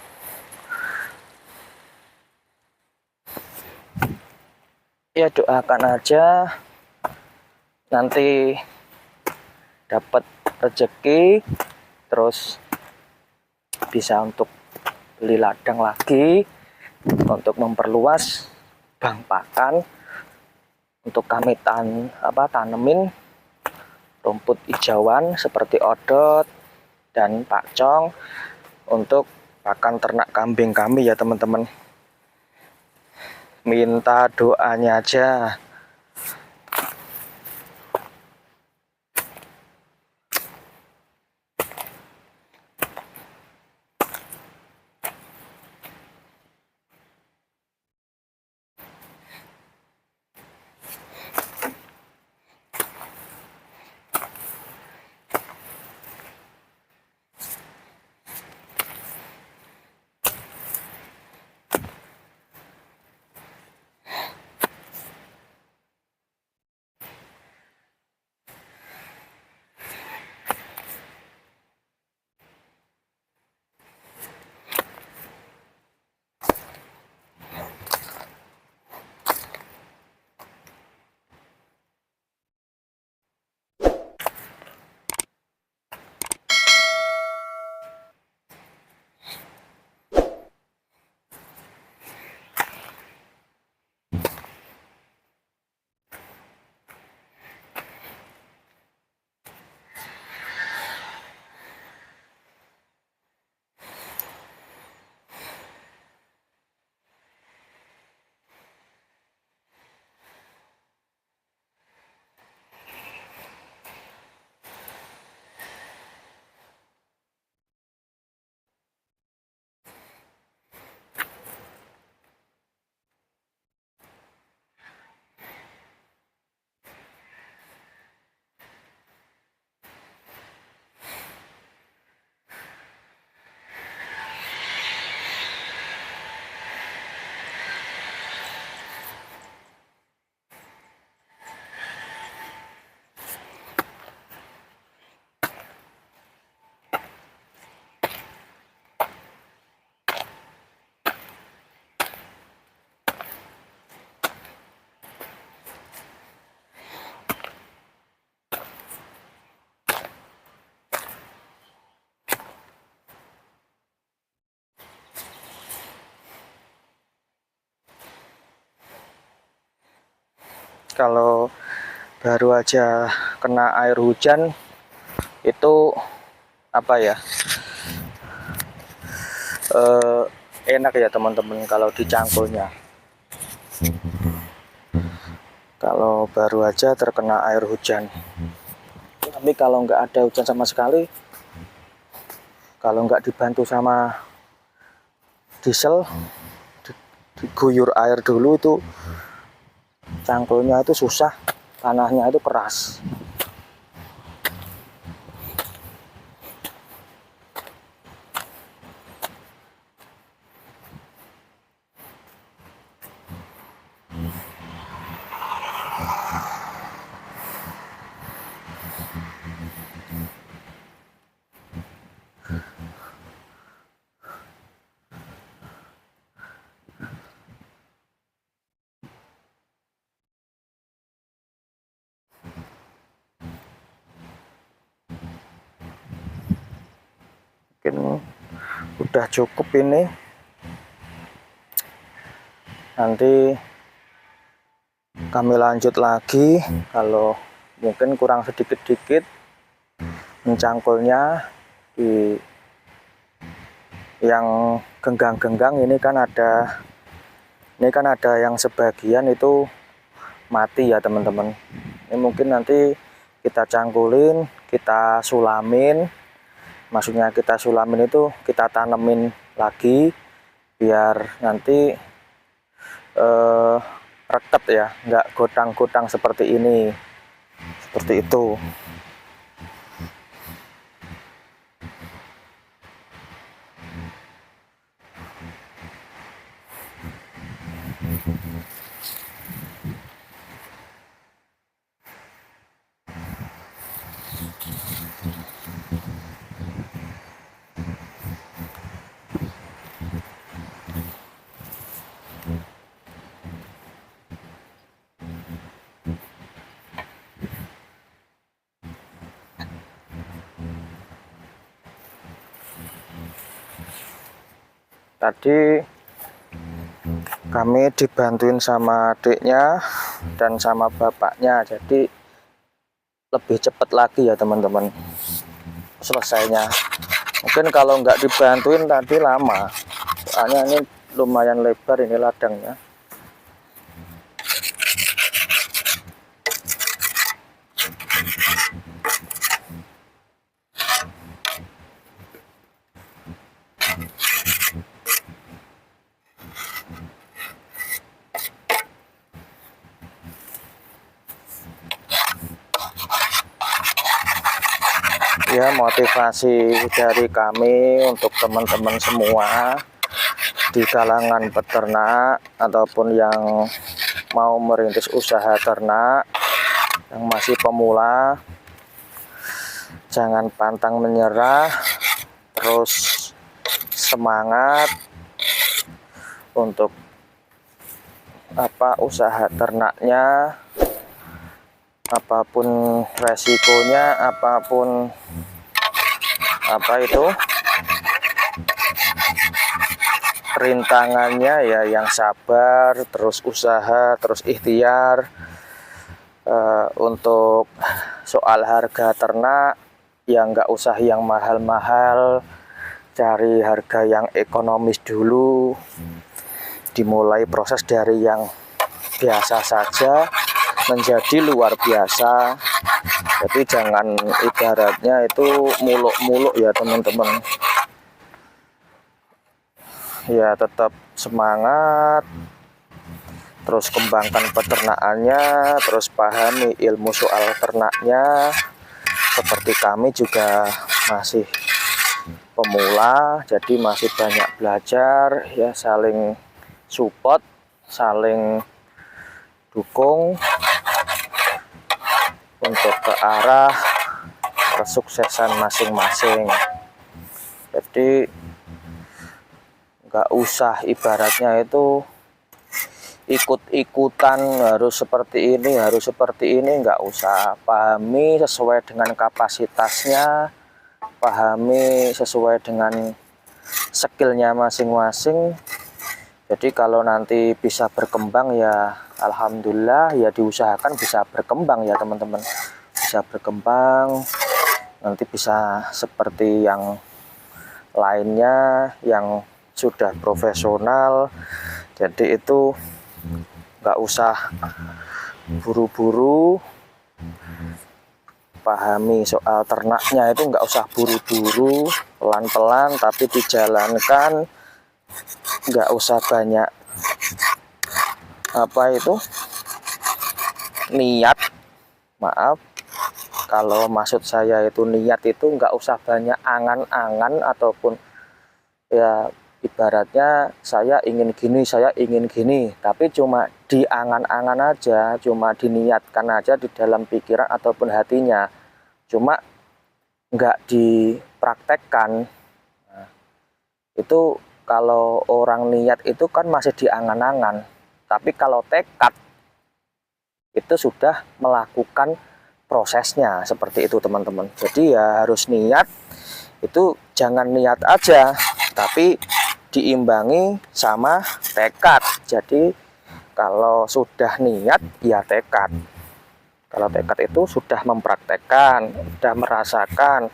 Ya doakan aja nanti dapat rezeki, terus bisa untuk beli ladang lagi, untuk memperluas bank pakan, untuk kami tanemin rumput hijauan seperti odot dan pacong untuk pakan ternak kambing kami ya teman-teman. Minta doanya aja. Kalau baru aja kena air hujan itu apa ya, enak ya teman-teman kalau dicangkulnya. Kalau baru aja terkena air hujan, tapi kalau nggak ada hujan sama sekali, kalau nggak dibantu sama diesel, diguyur air dulu, itu cangkulnya itu susah, tanahnya itu keras. Mungkin udah cukup ini, nanti kami lanjut lagi kalau mungkin kurang sedikit-dikit mencangkulnya. Di yang genggang-genggang ini kan ada yang sebagian itu mati ya teman-teman. Ini mungkin nanti kita cangkulin, kita sulamin, maksudnya kita sulamin itu kita tanemin lagi biar nanti reket ya, nggak gotang-gotang seperti ini, seperti itu. Tadi kami dibantuin sama adiknya dan sama bapaknya, jadi lebih cepat lagi ya teman-teman selesainya. Mungkin kalau nggak dibantuin tadi lama, soalnya ini lumayan lebar ini ladangnya. Ya, motivasi dari kami untuk teman-teman semua di kalangan peternak ataupun yang mau merintis usaha ternak, yang masih pemula, jangan pantang menyerah, terus semangat untuk usaha ternaknya, apapun resikonya, apapun rintangannya ya, yang sabar, terus usaha, terus ikhtiar. Untuk soal harga ternak yang nggak usah yang mahal-mahal, cari harga yang ekonomis dulu, dimulai proses dari yang biasa saja menjadi luar biasa. Jadi jangan ibaratnya itu muluk-muluk ya teman-teman. Ya tetap semangat, terus kembangkan peternakannya, terus pahami ilmu soal ternaknya. Seperti kami juga masih pemula, jadi masih banyak belajar ya, saling support, saling dukung untuk ke arah kesuksesan masing-masing. Jadi nggak usah ibaratnya itu ikut-ikutan harus seperti ini, harus seperti ini, nggak usah. Pahami sesuai dengan kapasitasnya, pahami sesuai dengan skillnya masing-masing, Jadi kalau nanti bisa berkembang ya alhamdulillah, ya diusahakan bisa berkembang ya teman-teman, bisa berkembang, nanti bisa seperti yang lainnya yang sudah profesional. Jadi itu nggak usah buru-buru, pahami soal ternaknya itu nggak usah buru-buru, pelan-pelan tapi dijalankan, nggak usah banyak niat, maaf kalau maksud saya itu niat itu nggak usah banyak angan-angan, ataupun ya ibaratnya saya ingin gini, tapi cuma diangan-angan aja, cuma diniatkan aja di dalam pikiran ataupun hatinya, cuma nggak dipraktekkan. Nah, itu kalau orang niat itu kan masih diangan-angan, tapi kalau tekad itu sudah melakukan prosesnya, seperti itu teman-teman. Jadi ya harus niat, itu jangan niat aja, tapi diimbangi sama tekad. Jadi kalau sudah niat ya tekad, kalau tekad itu sudah mempraktekkan, sudah merasakan,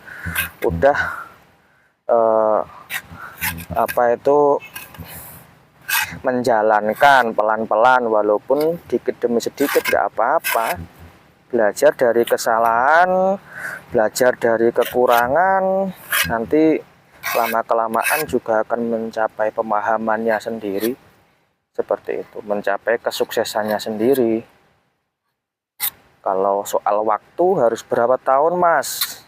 udah menjalankan pelan-pelan, walaupun dikit demi sedikit nggak apa-apa. Belajar dari kesalahan, belajar dari kekurangan, nanti lama-kelamaan juga akan mencapai pemahamannya sendiri, seperti itu, mencapai kesuksesannya sendiri. Kalau soal waktu harus berapa tahun mas,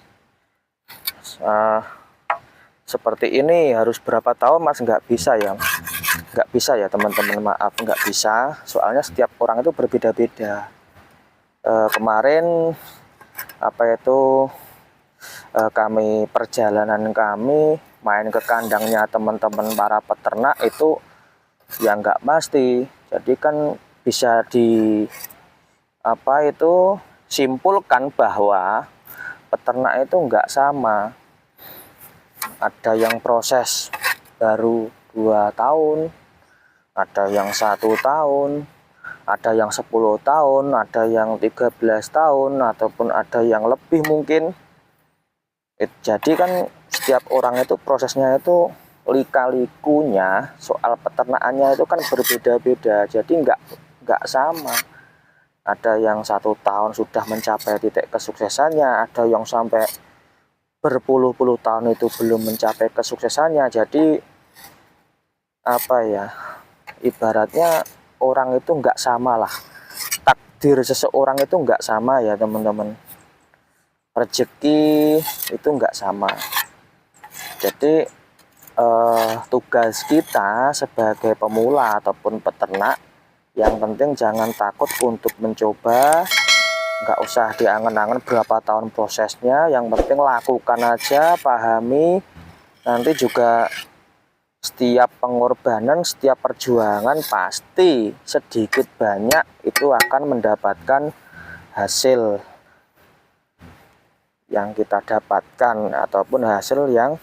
seperti ini harus berapa tahun mas, nggak bisa ya teman-teman, maaf nggak bisa, soalnya setiap orang itu berbeda-beda. Kemarin perjalanan kami main ke kandangnya teman-teman para peternak itu ya nggak pasti. Jadi kan bisa simpulkan bahwa peternak itu nggak sama. Ada yang proses baru 2 tahun, ada yang 1 tahun, ada yang 10 tahun, ada yang 13 tahun, ataupun ada yang lebih mungkin. Jadi kan setiap orang itu prosesnya itu lika-likunya soal peternakannya itu kan berbeda-beda. Jadi nggak sama. Ada yang 1 tahun sudah mencapai titik kesuksesannya, ada yang sampai berpuluh-puluh tahun itu belum mencapai kesuksesannya. Jadi ibaratnya orang itu nggak sama lah, takdir seseorang itu nggak sama ya teman-teman, rezeki itu nggak sama. Jadi tugas kita sebagai pemula ataupun peternak, yang penting jangan takut untuk mencoba, nggak usah diangan-angan berapa tahun prosesnya, yang penting lakukan aja, pahami. Nanti juga setiap pengorbanan, setiap perjuangan pasti sedikit banyak itu akan mendapatkan hasil yang kita dapatkan, ataupun hasil yang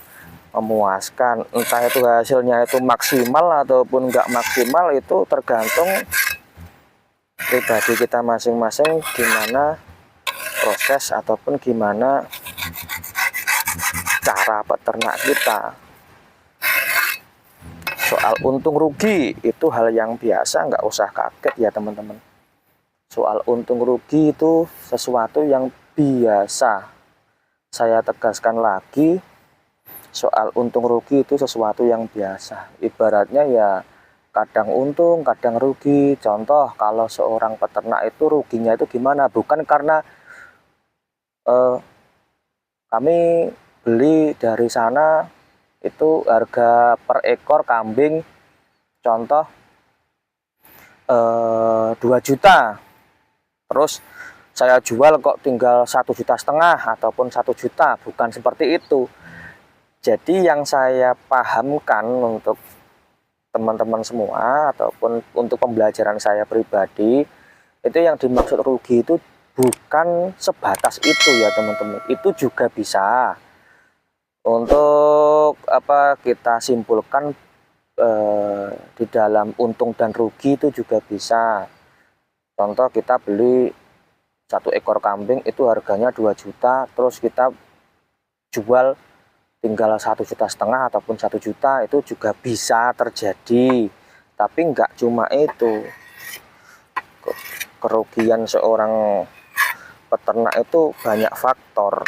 memuaskan. Entah itu hasilnya itu maksimal ataupun nggak maksimal, itu tergantung pribadi kita masing-masing, gimana proses ataupun gimana cara peternak kita. Soal untung rugi itu hal yang biasa, nggak usah kaget ya teman-teman. Soal untung rugi itu sesuatu yang biasa. Saya tegaskan lagi, soal untung rugi itu sesuatu yang biasa. Ibaratnya ya kadang untung, kadang rugi. Contoh, kalau seorang peternak itu ruginya itu gimana? Bukan karena kami beli dari sana itu harga per ekor kambing contoh 2 juta, terus saya jual kok tinggal 1,5 juta ataupun 1 juta, bukan seperti itu. Jadi yang saya pahamkan untuk teman-teman semua ataupun untuk pembelajaran saya pribadi, itu yang dimaksud rugi itu bukan sebatas itu ya teman-teman. Itu juga bisa untuk kita simpulkan di dalam untung dan rugi itu juga bisa. Contoh kita beli 1 ekor kambing itu harganya 2 juta, terus kita jual tinggal 1,5 juta ataupun 1 juta, itu juga bisa terjadi. Tapi nggak cuma itu, kerugian seorang peternak itu banyak faktor.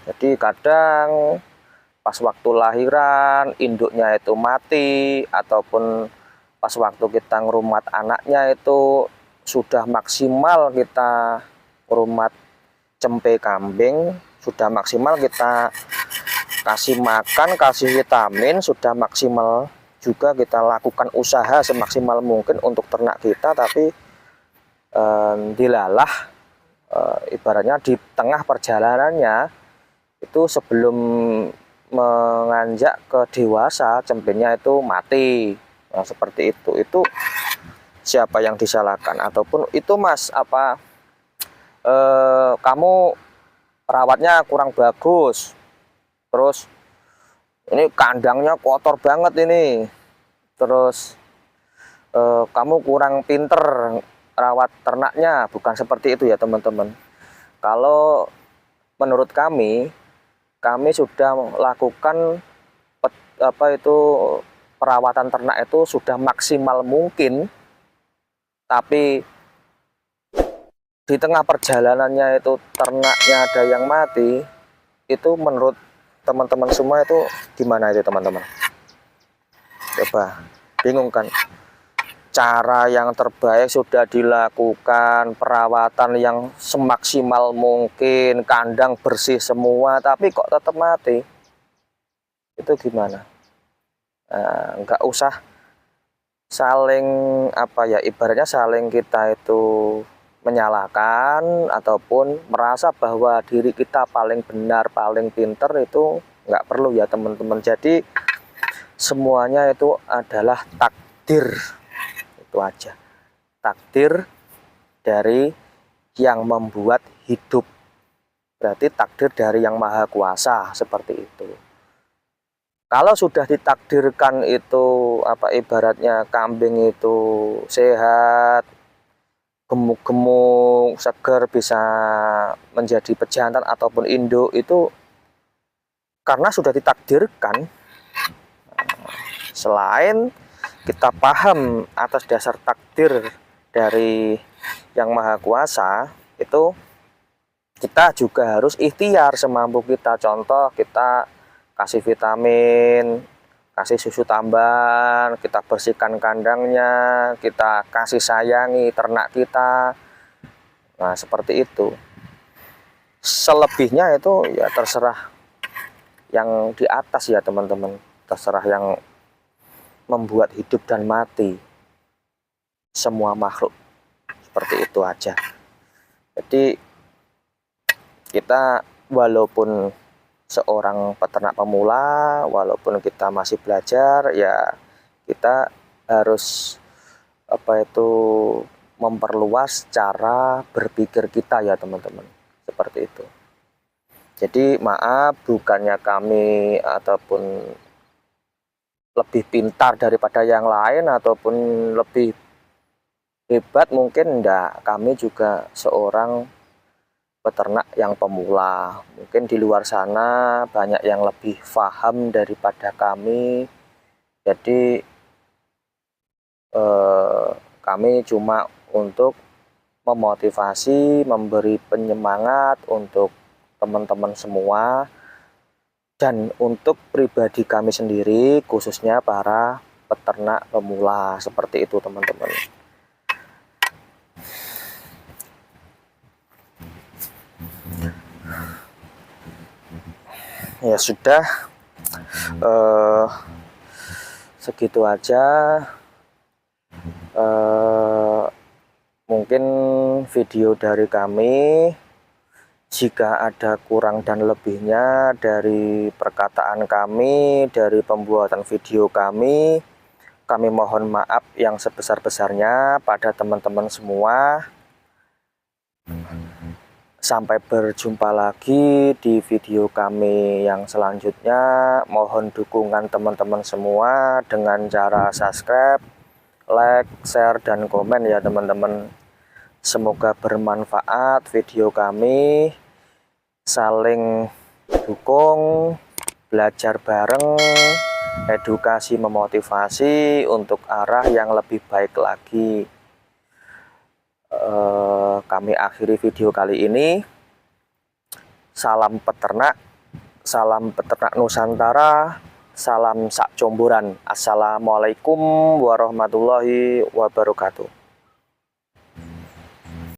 Jadi kadang pas waktu lahiran induknya itu mati, ataupun pas waktu kita ngerumat anaknya itu sudah maksimal kita ngerumat cempe kambing, sudah maksimal kita kasih makan, kasih vitamin, sudah maksimal juga kita lakukan usaha semaksimal mungkin untuk ternak kita, tapi dilalah ibaratnya di tengah perjalanannya itu sebelum menganjak ke dewasa cempenya itu mati. Nah, seperti itu siapa yang disalahkan? Ataupun itu Mas, apa kamu perawatnya kurang bagus, terus ini kandangnya kotor banget ini, terus kamu kurang pinter rawat ternaknya. Bukan seperti itu ya teman-teman. Kalau menurut kami sudah lakukan perawatan ternak itu sudah maksimal mungkin, tapi di tengah perjalanannya itu ternaknya ada yang mati. Itu menurut teman-teman semua itu gimana itu teman-teman? Coba bingung kan? Cara yang terbaik sudah dilakukan, perawatan yang semaksimal mungkin, kandang bersih semua, tapi kok tetap mati. Itu gimana? Nah, nggak usah saling ibaratnya saling kita itu menyalahkan ataupun merasa bahwa diri kita paling benar, paling pinter, itu nggak perlu ya teman-teman. Jadi semuanya itu adalah takdir. Itu aja, takdir dari yang membuat hidup, berarti takdir dari yang maha kuasa, seperti itu. Kalau sudah ditakdirkan itu ibaratnya kambing itu sehat, gemuk-gemuk, seger, bisa menjadi pejantan ataupun induk, itu karena sudah ditakdirkan. Selain kita paham atas dasar takdir dari yang maha kuasa, itu kita juga harus ikhtiar semampu kita. Contoh kita kasih vitamin, kasih susu tambahan, kita bersihkan kandangnya, kita kasih sayangi ternak kita. Nah, seperti itu. Selebihnya itu ya terserah yang di atas ya teman-teman, terserah yang membuat hidup dan mati semua makhluk. Seperti itu aja. Jadi kita walaupun seorang peternak pemula, walaupun kita masih belajar, ya kita harus memperluas cara berpikir kita ya teman-teman. Seperti itu. Jadi maaf, bukannya kami ataupun lebih pintar daripada yang lain ataupun lebih hebat, mungkin enggak. Kami juga seorang peternak yang pemula. Mungkin di luar sana banyak yang lebih paham daripada kami. Jadi kami cuma untuk memotivasi, memberi penyemangat untuk teman-teman semua. Dan untuk pribadi kami sendiri, khususnya para peternak pemula, seperti itu teman-teman. Ya sudah, segitu aja. Mungkin video dari kami. Jika ada kurang dan lebihnya dari perkataan kami, dari pembuatan video kami mohon maaf yang sebesar-besarnya pada teman-teman semua. Sampai berjumpa lagi di video kami yang selanjutnya. Mohon dukungan teman-teman semua dengan cara subscribe, like, share, dan komen ya teman-teman. Semoga bermanfaat video kami. Saling dukung, belajar bareng, edukasi memotivasi untuk arah yang lebih baik lagi. Kami akhiri video kali ini. Salam peternak Nusantara, salam sak comboran. Assalamualaikum warahmatullahi wabarakatuh.